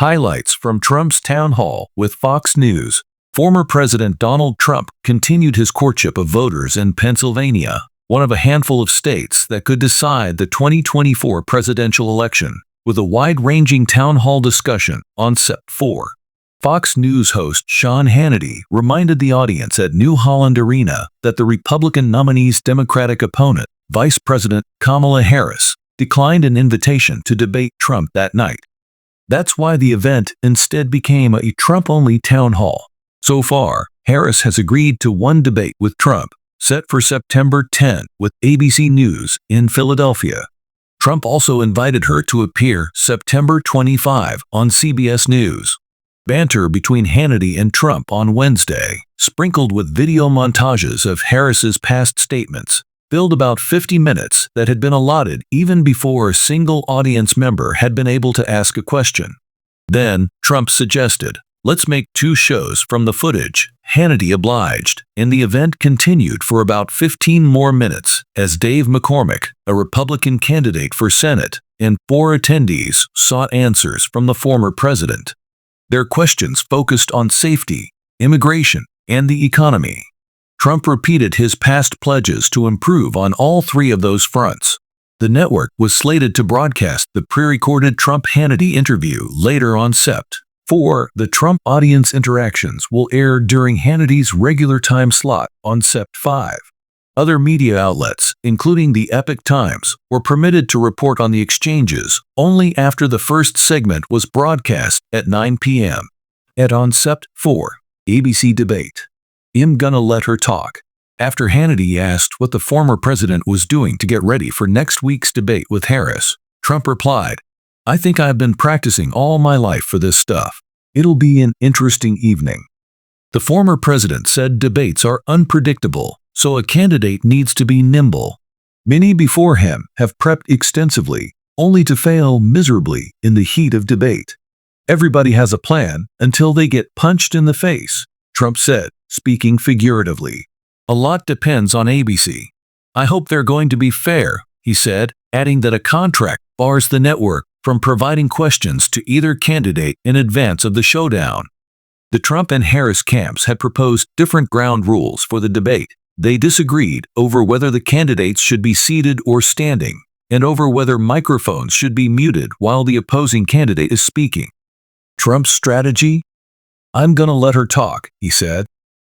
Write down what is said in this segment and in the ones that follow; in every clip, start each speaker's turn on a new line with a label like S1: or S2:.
S1: Highlights from Trump's town hall with Fox News. Former President Donald Trump continued his courtship of voters in Pennsylvania, one of a handful of states that could decide the 2024 presidential election, with a wide-ranging town hall discussion on Sept. 4. Fox News host Sean Hannity reminded the audience at New Holland Arena that the Republican nominee's Democratic opponent, Vice President Kamala Harris, declined an invitation to debate Trump that night. That's why the event instead became a Trump-only town hall. So far, Harris has agreed to one debate with Trump, set for September 10 with ABC News in Philadelphia. Trump also invited her to appear September 25 on CBS News. Banter between Hannity and Trump on Wednesday, sprinkled with video montages of Harris's past statements, filled about 50 minutes that had been allotted even before a single audience member had been able to ask a question. Then, Trump suggested, "Let's make 2 shows from the footage." Hannity obliged, and the event continued for about 15 more minutes as Dave McCormick, a Republican candidate for Senate, and 4 attendees sought answers from the former president. Their questions focused on safety, immigration, and the economy. Trump repeated his past pledges to improve on all 3 of those fronts. The network was slated to broadcast the pre-recorded Trump-Hannity interview later on Sept. 4. The Trump audience interactions will air during Hannity's regular time slot on Sept. 5. Other media outlets, including the Epoch Times, were permitted to report on the exchanges only after the first segment was broadcast at 9 p.m. On Sept. 4, ABC debate. "I'm gonna let her talk." After Hannity asked what the former president was doing to get ready for next week's debate with Harris, Trump replied, "I think I've been practicing all my life for this stuff. It'll be an interesting evening." The former president said debates are unpredictable, so a candidate needs to be nimble. Many before him have prepped extensively, only to fail miserably in the heat of debate. "Everybody has a plan until they get punched in the face," Trump said, speaking figuratively. "A lot depends on ABC. I hope they're going to be fair," he said, adding that a contract bars the network from providing questions to either candidate in advance of the showdown. The Trump and Harris camps had proposed different ground rules for the debate. They disagreed over whether the candidates should be seated or standing, and over whether microphones should be muted while the opposing candidate is speaking. Trump's strategy? "I'm gonna let her talk," he said.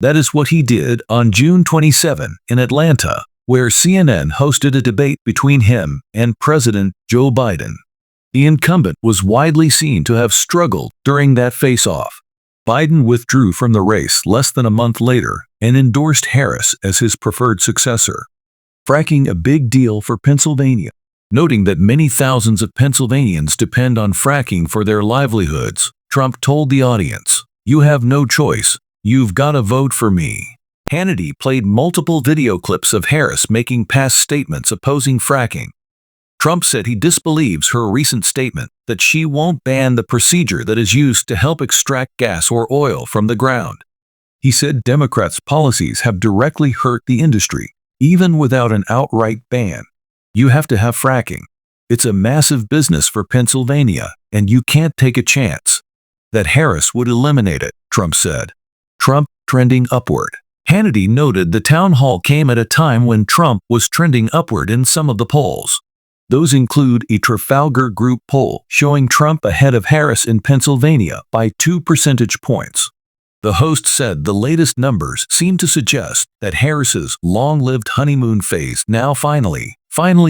S1: That is what he did on June 27 in Atlanta, where CNN hosted a debate between him and President Joe Biden. The incumbent was widely seen to have struggled during that face-off. Biden withdrew from the race less than a month later and endorsed Harris as his preferred successor. Fracking a big deal for Pennsylvania. Noting that many thousands of Pennsylvanians depend on fracking for their livelihoods, Trump told the audience, "You have no choice. You've got to vote for me." Hannity played multiple video clips of Harris making past statements opposing fracking. Trump said he disbelieves her recent statement that she won't ban the procedure that is used to help extract gas or oil from the ground. He said Democrats' policies have directly hurt the industry, even without an outright ban. "You have to have fracking. It's a massive business for Pennsylvania, and you can't take a chance that Harris would eliminate it," Trump said. Trump trending upward. Hannity noted the town hall came at a time when Trump was trending upward in some of the polls. Those include a Trafalgar Group poll showing Trump ahead of Harris in Pennsylvania by 2 percentage points. The host said the latest numbers seem to suggest that Harris's long-lived honeymoon phase now finally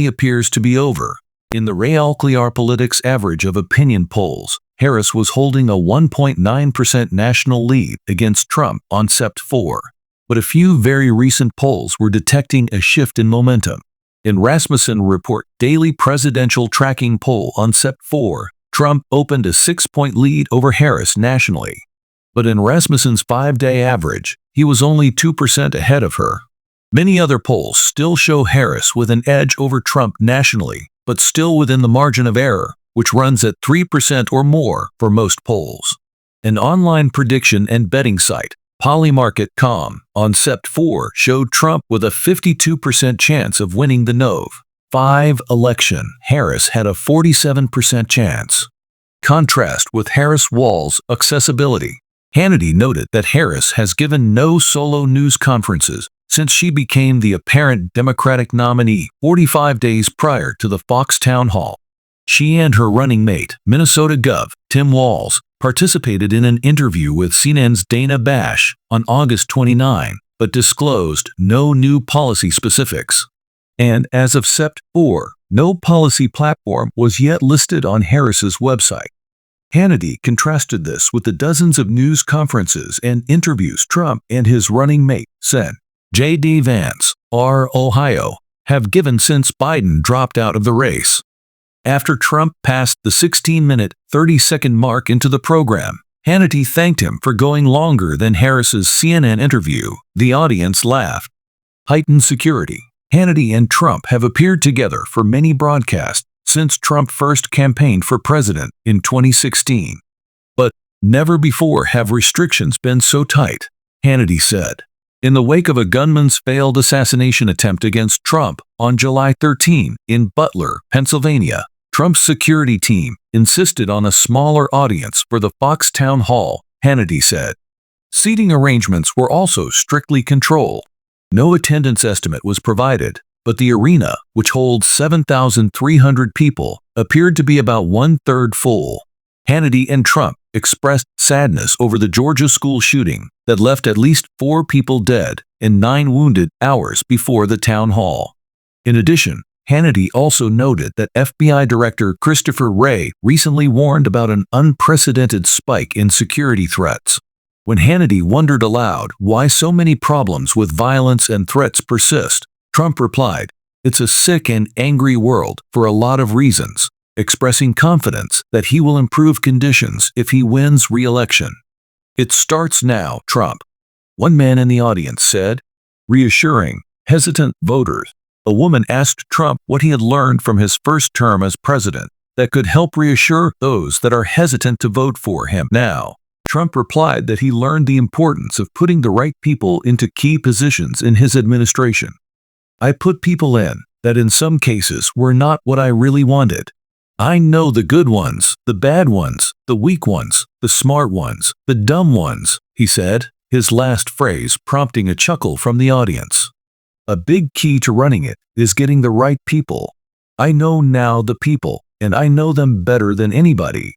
S1: appears to be over. In the Real Clear Politics average of opinion polls, Harris was holding a 1.9% national lead against Trump on Sept. 4. But a few very recent polls were detecting a shift in momentum. In Rasmussen Report Daily Presidential Tracking Poll on Sept. 4, Trump opened a 6-point lead over Harris nationally. But in Rasmussen's 5-day average, he was only 2% ahead of her. Many other polls still show Harris with an edge over Trump nationally, but still within the margin of error, which runs at 3% or more for most polls. An online prediction and betting site, Polymarket.com, on Sept. 4 showed Trump with a 52% chance of winning the Nov. 5 election. Harris had a 47% chance. contrast with Harris-Walz's accessibility. Hannity noted that Harris has given no solo news conferences since she became the apparent Democratic nominee 45 days prior to the Fox town hall. She and her running mate, Minnesota Gov. Tim Walz, participated in an interview with CNN's Dana Bash on August 29, but disclosed no new policy specifics. And as of Sept. 4, no policy platform was yet listed on Harris's website. Hannity contrasted this with the dozens of news conferences and interviews Trump and his running mate, Sen. J.D. Vance, R. Ohio, have given since Biden dropped out of the race. After Trump passed the 16-minute, 30-second mark into the program, Hannity thanked him for going longer than Harris's CNN interview. The audience laughed. Heightened security. Hannity and Trump have appeared together for many broadcasts since Trump first campaigned for president in 2016. But never before have restrictions been so tight, Hannity said. In the wake of a gunman's failed assassination attempt against Trump on July 13 in Butler, Pennsylvania, Trump's security team insisted on a smaller audience for the Fox town hall, Hannity said. Seating arrangements were also strictly controlled. No attendance estimate was provided, but the arena, which holds 7,300 people, appeared to be about one-third full. Hannity and Trump expressed sadness over the Georgia school shooting that left at least 4 people dead and 9 wounded hours before the town hall. In addition, Hannity also noted that FBI Director Christopher Wray recently warned about an unprecedented spike in security threats. When Hannity wondered aloud why so many problems with violence and threats persist, Trump replied, "It's a sick and angry world for a lot of reasons," expressing confidence that he will improve conditions if he wins re-election. "It starts now, Trump," one man in the audience said, reassuring hesitant voters. A woman asked Trump what he had learned from his first term as president that could help reassure those that are hesitant to vote for him now. Trump replied that he learned the importance of putting the right people into key positions in his administration. "I put people in that in some cases were not what I really wanted. I know the good ones, the bad ones, the weak ones, the smart ones, the dumb ones," he said, his last phrase prompting a chuckle from the audience. "A big key to running it is getting the right people. I know now the people, and I know them better than anybody,"